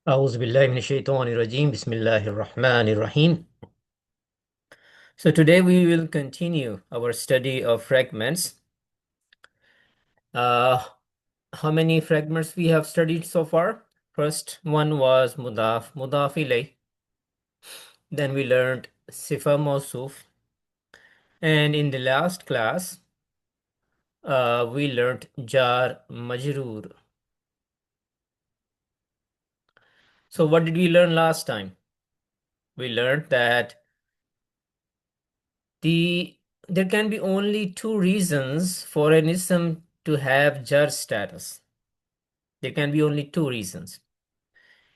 أعوذ بالله من الشيطان الرجيم بسم الله الرحمن الرحيم. So today we will continue our study of fragments. Uh, how many fragments we have studied so far? First one was mudaf ilay. Then we learned sifa mawsuf. And in the last class, we learned jar majrur. So what did we learn last time? We learned that there can be only two reasons for an ism to have jar status. There can be only two reasons.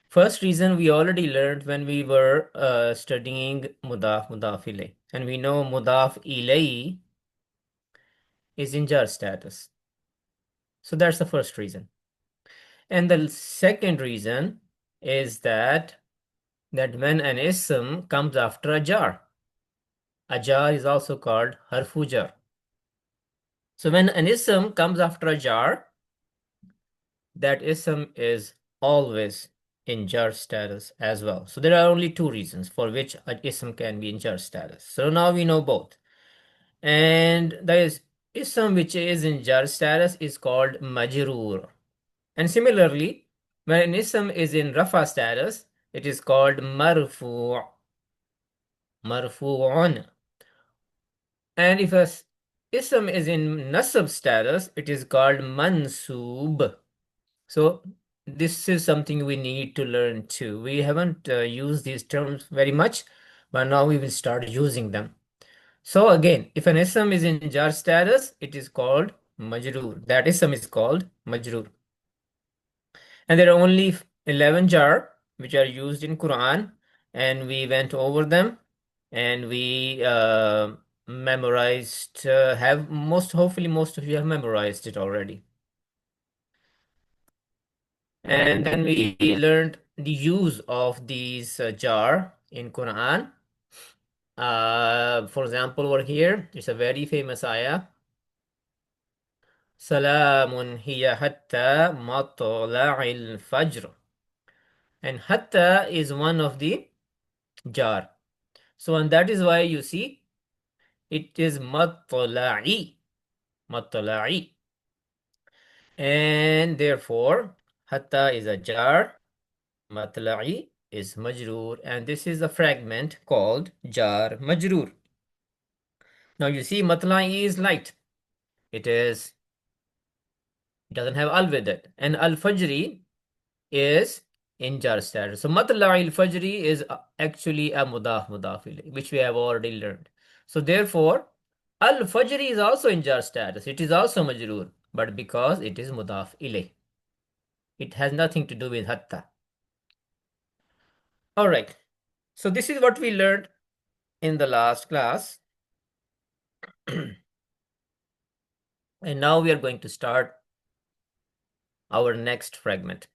First reason we already learned when we were studying mudaf ilay, and we know mudaf ilay is in jar status. So that's the first reason. And the second reason is that when an ism comes after a jar is also called harfu jar. So when an ism comes after a jar, that ism is always in jar status as well. So there are only two reasons for which an ism can be in jar status. So now we know both. And the ism which is in jar status is called majrur. And similarly, when an ism is in rafa status, it is called marfu'un. And if a ism is in nasab status, it is called mansub. So this is something we need to learn too. We haven't used these terms very much, but now we will start using them. So again, if an ism is in jar status, it is called majrur. That ism is called majrur. And there are only 11 jar which are used in Quran, and we went over them, and we memorized, hopefully most of you have memorized it already. And then we learned the use of these jar in Quran. For example, over here, it's a very famous ayah. Salamun hiya hatta matla'il fajr. And hatta is one of the jar. So, and that is why you see it is matla'i. Matla'i. And therefore, hatta is a jar. Matla'i is majrur, and this is a fragment called jar majrur. Now you see matla'i is light. It doesn't have al with it. And al-fajri is in jar status. So matla'i al-fajri is actually a mudaf ilayh, which we have already learned. So therefore, al-fajri is also in jar status. It is also majrur, but because it is mudaf ilayh. It has nothing to do with hatta. All right. So this is what we learned in the last class. And now we are going to start our next fragment.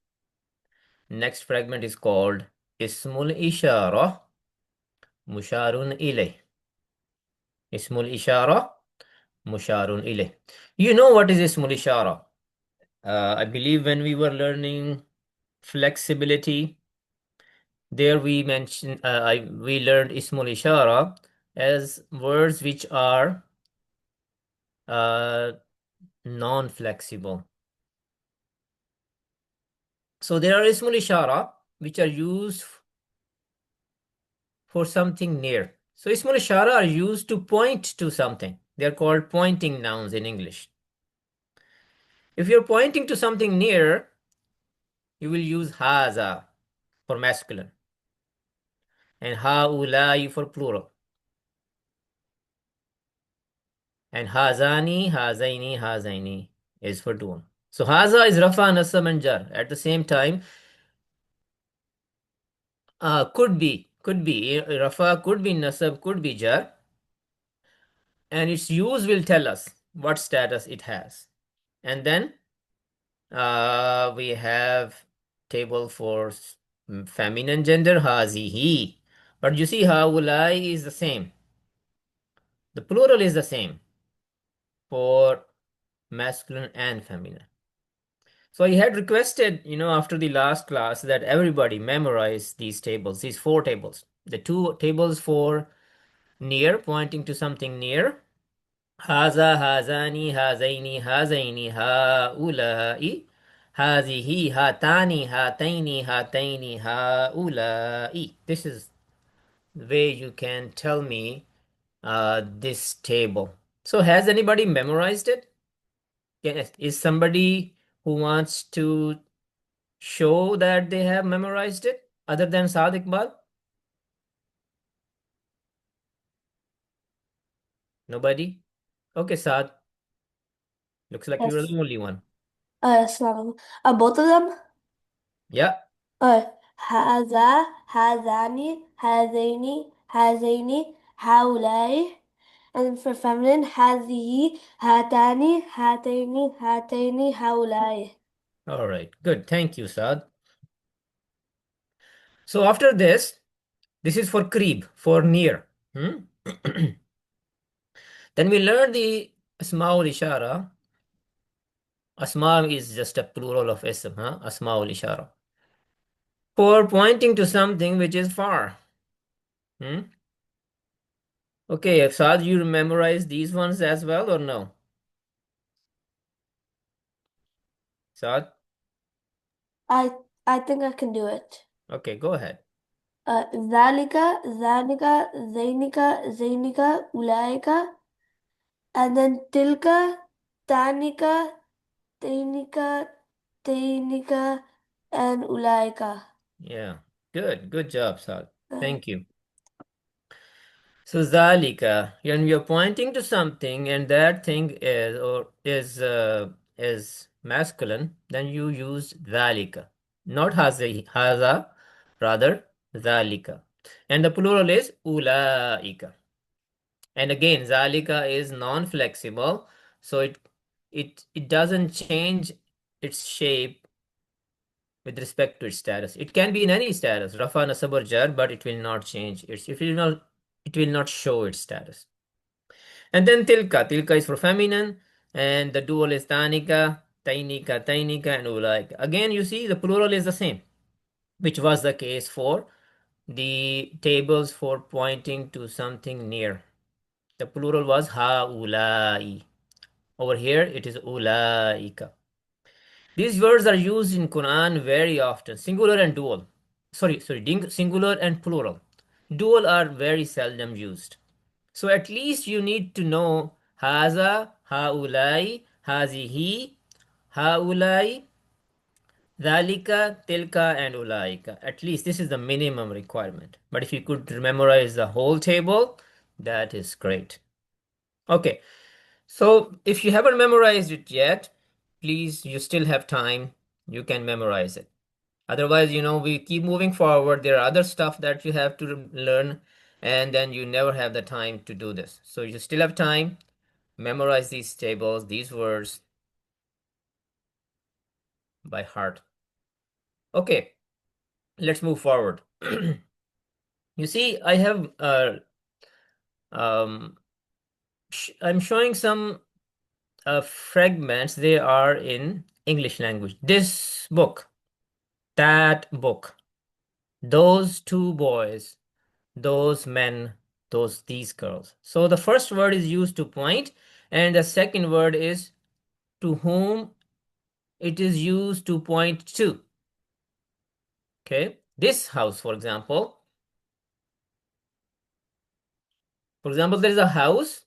Next fragment is called Ismul Ishara Musharun Ilay. Ismul Ishara Musharun Ilay. You know what is Ismul Ishara? I believe when we were learning flexibility, there we mentioned, we learned Ismul Ishara as words which are non-flexible. So there are Ismul Ishara which are used for something near. So Ismul Ishara are used to point to something. They are called pointing nouns in English. If you're pointing to something near, you will use haza for masculine and haulai for plural. And hazani, hazaini, hazaini is for dual. So haza is rafa, nasab, and jar. At the same time, could be rafa, could be nasab, could be jar, and its use will tell us what status it has. And then we have table for feminine gender, hazihi. But you see, haulai is the same. The plural is the same for masculine and feminine. So I had requested, after the last class that everybody memorize these tables, these four tables. The two tables for near, pointing to something near. Haza, hazani, hazaini, hazaini, haulai. Hazihi, hatani, hataini, hataini, haulai. This is the way you can tell me this table. So has anybody memorized it? Yes. Is somebody who wants to show that they have memorized it other than Saad Iqbal? Nobody? Okay, Saad. Looks like you're Yes. the only one. Assalamu. Both of them? Yeah. Uh, هذا هذان هذين هذين هؤلاء. And then for feminine, هذه هاتان هاتين هاتين هؤلاء. All right. Good. Thank you, Saad. So after this is for Qreeb, for near. Hmm? Then we learn the Asma'ul Ishara. Asma is just a plural of ism, huh? Asma'ul Ishara. For pointing to something which is far. Hmm? Okay, Saad, you memorize these ones as well or no? Saad? I I think I can do it. Okay, go ahead. ذلك ذلك ذينك ذينك أولئك. And then tilka tanika tainika tainika and ulaika. Yeah, good. Good job, Saad. Uh, Thank you. So zalika, when you're pointing to something and that thing is masculine, then you use zalika, not haza, rather zalika. And the plural is ulaika. And again, zalika is non-flexible, so it doesn't change its shape with respect to its status. It can be in any status, rafa, nasab, or jar, but it will not change its. It will not show its status. And then tilka. Tilka is for feminine, and the dual is tanika, tainika, tainika, and ulaika. Again, you see the plural is the same, which was the case for the tables for pointing to something near. The plural was haulai. Over here, it is ulaika. These words are used in Quran very often, singular and dual. Sorry, singular and plural. Dual are very seldom used. So at least you need to know haza, haulai, hazihi, haulai, dhalika, tilka, and ulaika. At least this is the minimum requirement. But if you could memorize the whole table, that is great. Okay, so if you haven't memorized it yet, please, you still have time. You can memorize it. Otherwise, we keep moving forward. There are other stuff that you have to learn, and then you never have the time to do this. So you still have time. Memorize these tables, these words by heart. Okay, let's move forward. You see, I have um I'm showing some fragments. They are in English language. This book, that book, those two boys, those men, these girls. So the first word is used to point, and the second word is to whom it is used to point to. Okay, this house, for example, there is a house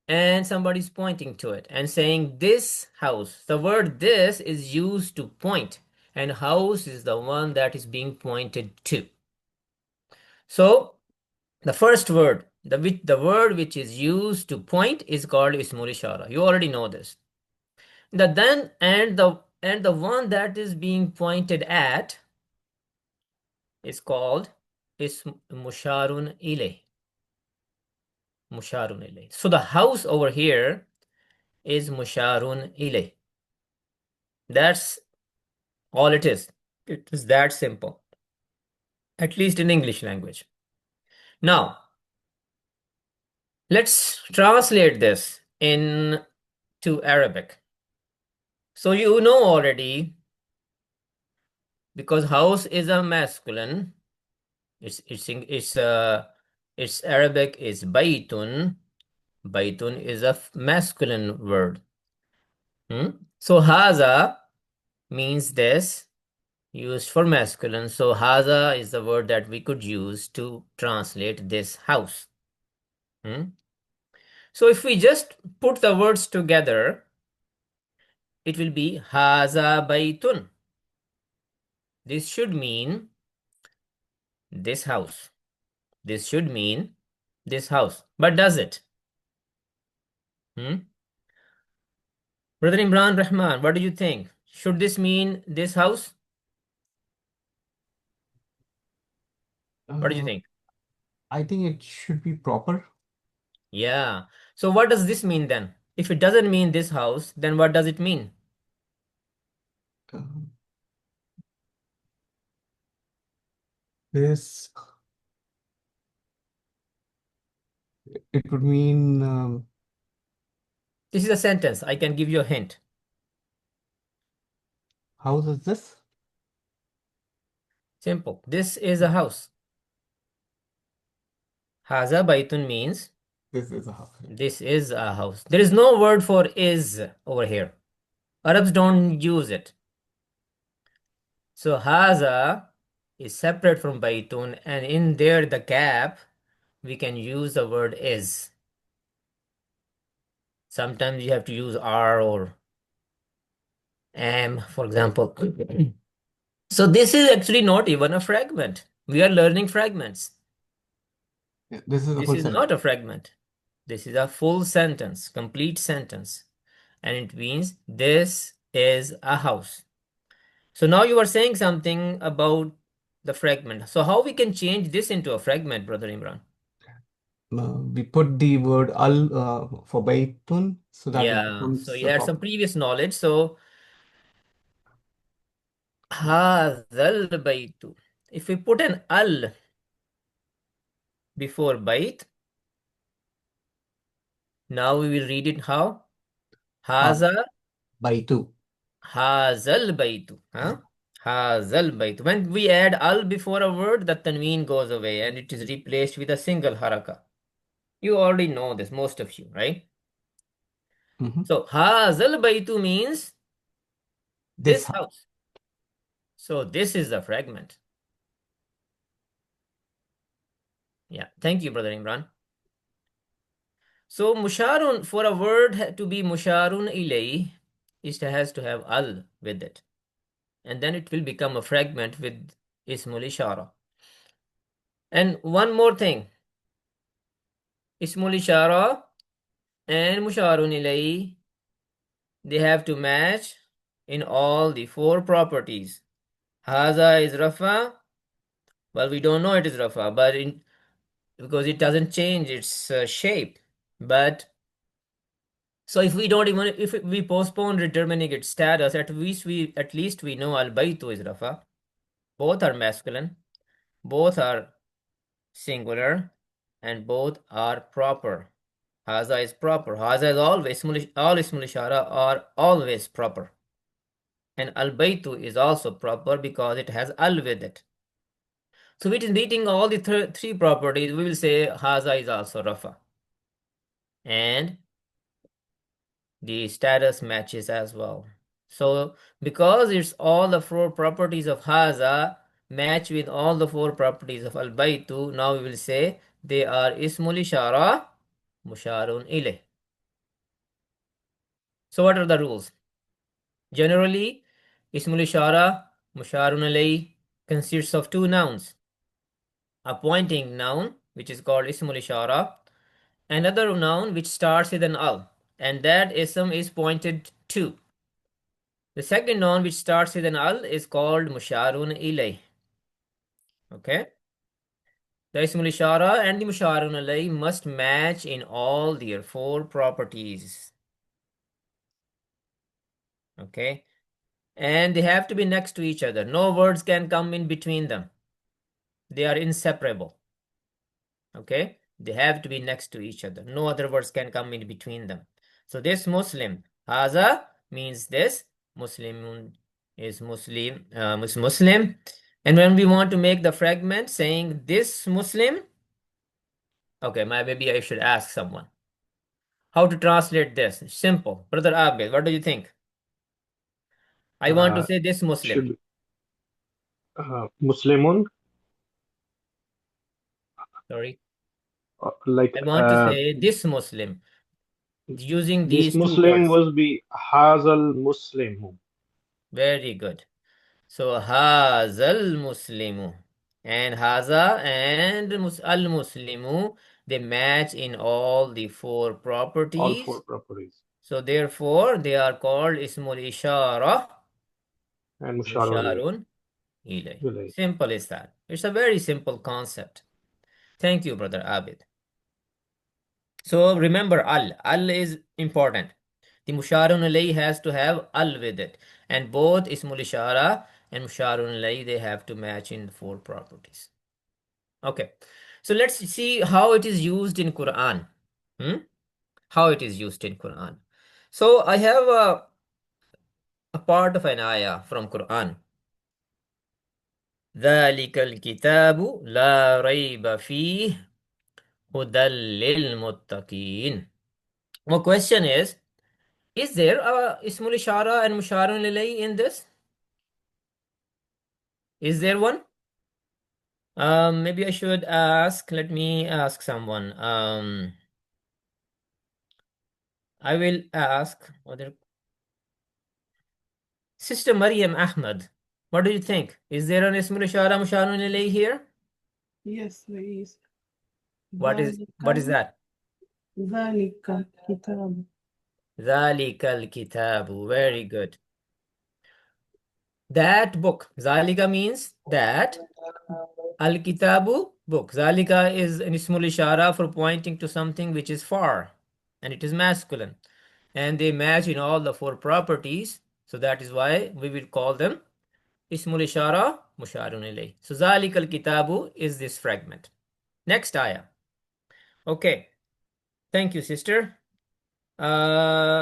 and somebody's pointing to it and saying this house. The word this is used to point, and house is the one that is being pointed to. So the first word, the word which is used to point is called ismul ishara. You already know this. The then and the one that is being pointed at is called ism musharun ilay. Musharun ilay. So the house over here is musharun ilay. That's all it is. It is that simple. At least in English language. Now, let's translate this into Arabic. So you know already, because house is a masculine, its Arabic is baytun. Baytun is a masculine word. Hmm? So haza means this, used for masculine. So haza is the word that we could use to translate this house. Hmm? So if we just put the words together, it will be haza baytun. This should mean this house. This should mean this house. But does it? Hmm? Brother Imran Rahman, what do you think? Should this mean this house? What do you Uh, think? I think it should be proper. Yeah. So what does this mean then? If it doesn't mean this house, then what does it mean? Uh, this it would mean This is a sentence. I can give you a hint. house is this? Simple. This is a house. Haza baitun means This is a house. this is a house. There is no word for is over here. Arabs don't use it. So haza is separate from baitun, and in there the gap we can use the word is. Sometimes you have to use are or am, for example. So this is actually not even a fragment. We are learning fragments. Yeah, this is a This full is sentence. not a fragment. This is a full sentence, complete sentence. And it means this is a house. So now you are saying something about the fragment. So how we can change this into a fragment, Brother Imran? We put the word al for baytun so that it Yeah, so becomes you a had some proper. previous knowledge. So hadhal baytu. If we put an al before bayt, now we will read it how? Uh, Haza baytu. hazal baytu. Huh? Hazal baytu. When we add al before a word, the tanween goes away and it is replaced with a single haraka. You already know this, most of you, right? Mhm. So hazal baytu means This this house. house. So this is the fragment. Yeah. Thank you, Brother Imran. So musharun, for a word to be musharun ilay, it has to have al with it. And then it will become a fragment with ismul ishara. And one more thing, ismul ishara and musharun ilay, they have to match in all the four properties. Haza is rafa. Well, we don't know it is rafa, but because it doesn't change its shape. But so if we don't even if we postpone determining its status, at least we know al baytu is rafa. Both are masculine, both are singular, and both are proper. Haza is proper. Haza is always all ismul ishara are always proper. And al baytu is also proper because it has al with it. So with meeting all the three properties, we will say haza is also rafa. And the status matches as well. So because it's all the four properties of haza match with all the four properties of al baytu, now we will say they are ismul ishara musharun ilayh. So what are the rules? Generally, ismul ishara musharun ilayh consists of two nouns. A pointing noun, which is called ismul ishara, another noun which starts with an al, and that ism is pointed to. The second noun which starts with an al is called musharun ilay. Okay? The ismul ishara and the musharun ilay must match in all their four properties. Okay? And they have to be next to each other. No words can come in between them. They are inseparable. Okay? They have to be next to each other. No other words can come in between them. So this Muslim, haza means this. Muslimun is Muslim. And when we want to make the fragment saying this Muslim, okay, maybe I should ask someone how to translate this. Simple. Brother Abid, what do you think? I want to Uh, say this Muslim. should Muslimun, Sorry. like I want to say this Muslim using this these two Muslim words. will be Hazal Muslimu. Very good. So Hazal Muslimu and Haza and Al Muslimu, they match in all the four All four properties. properties. So therefore they are called Ismul Ishara And Musharun ilayh. Musharun Ilay. Ilayh. Simple is that. It's a very simple concept. Thank you, Brother Abid. So remember Al. Al is important. The Musharun Ilay has to have Al with it. And both Ismul Ishara and Musharun Ilay, they have to match in four properties. Okay. So let's see how it is used in Quran. How it is used in Quran. So I have a part of an ayah from Quran. ذَلِكَ الْكِتَابُ لَا رَيْبَ فِيهِ هُدًى لِلْمُتَّقِينَ. My question is there a Ismul Ishara and Musharun Ilay in this? Is there one? Maybe I should ask. Let me ask someone. I will ask other Sister Maryam Ahmad. What do you think? Is there an Ismul Ishara Musharun Ilay here? Yes, there is. What is that? ذلك الكتاب. ذَلِكَ الْكِتَابُ. Very good. That book. Zalika means that. Al-Kitabu, book. Zalika is an Ismul Ishara for pointing to something which is far. And it is masculine. And they match in all the four properties. So that is why we will call them Ismul Ishara Musharun Ilay. So Zalika al-Kitabu is this fragment. Next ayah. Okay. Thank you, sister. Tanjeen.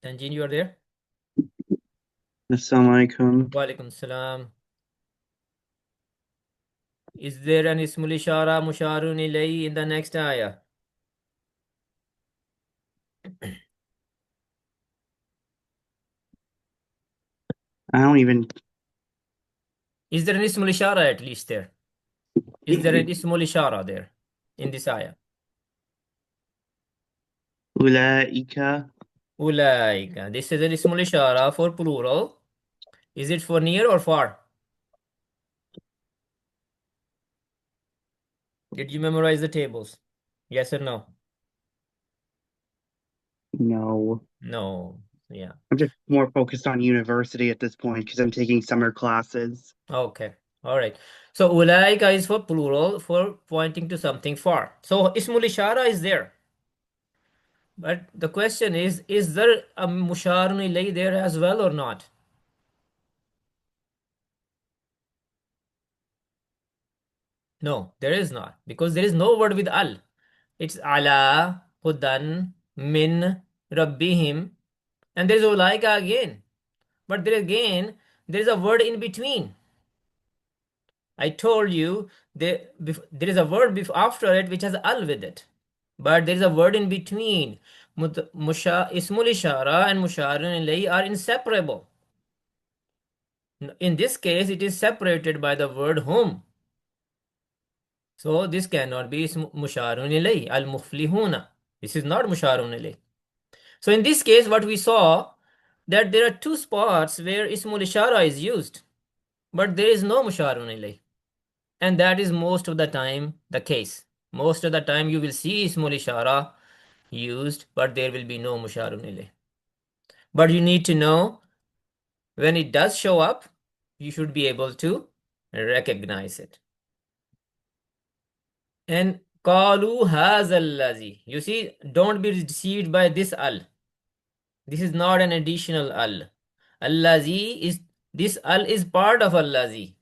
Tanjeen, you are there? Assalamu alaikum. Wa alaikum salam. Is there an Ismul Ishara Musharun Ilay in the next ayah? I don't even. Is there an Ismul Ishara at least there? Is there an Ismul Ishara there in this ayah? Ulaika. Ulaika. This is an Ismul Ishara for plural. Is it for near or far? Did you memorize the tables? Yes or no? No. No. Yeah. I'm just more focused on university at this point because I'm taking summer classes. Okay. All right. So ulaika is for plural for pointing to something far. So Ismul Ishara is there. But the question is there a Musharun Ilay there as well or not? No, there is not. Because there is no word with al. It's ala, hudan, min, rabbihim. And there is ulaika again. But there again, there is a word in between. I told you there is a word after it which has al with it. But there is a word in between. Ismul Ishara and Musharun Ilayhi are inseparable. In this case, it is separated by the word whom. So this cannot be Musharun Ilayhi. Al-Muflihuna. This is not Musharun Ilayhi. So in this case, what we saw, that there are two spots where Ismul Ishara is used. But there is no Musharun Ilayhi. And that is most of the time the case. Most of the time you will see Ismul Ishara used, but there will be no Musharun Ilayhi. But you need to know when it does show up, you should be able to recognize it. And Qalu hazal lazi. You see, don't be deceived by this al. This is not an additional al. Al-lazi is, this al is part of al-lazi.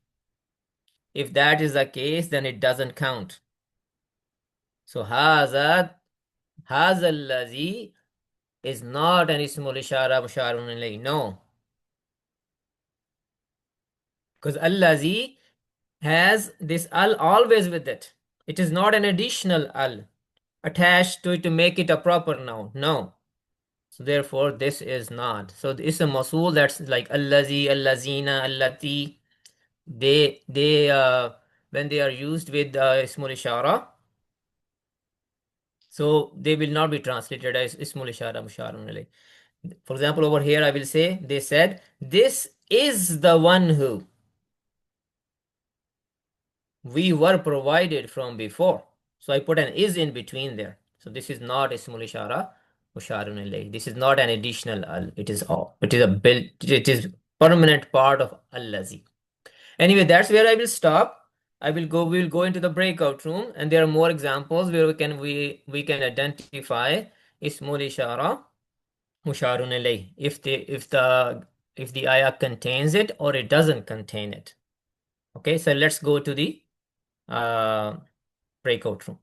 If that is the case, then it doesn't count. So haza allazi is not an ismul ishara musharun ilayhi. No. Because allazi has this al always with it. It is not an additional al attached to it to make it a proper noun. No. So therefore, this is not. So it's a masul that's like allazi, allazina, allati. They when they are used with ismul ishara, so they will not be translated as ismul ishara musharun alayh. For example, over here I will say, they said, this is the one who we were provided from before. So I put an is in between there. So this is not ismul ishara musharun alayh. This is not an additional al. It is all. It is a built. It is permanent part of allazi. Anyway, that's where I will stop. We will go into the breakout room, and there are more examples where we can identify ismul ishara musharun alayh if the ayah contains it or it doesn't contain it. Okay, so let's go to the breakout room.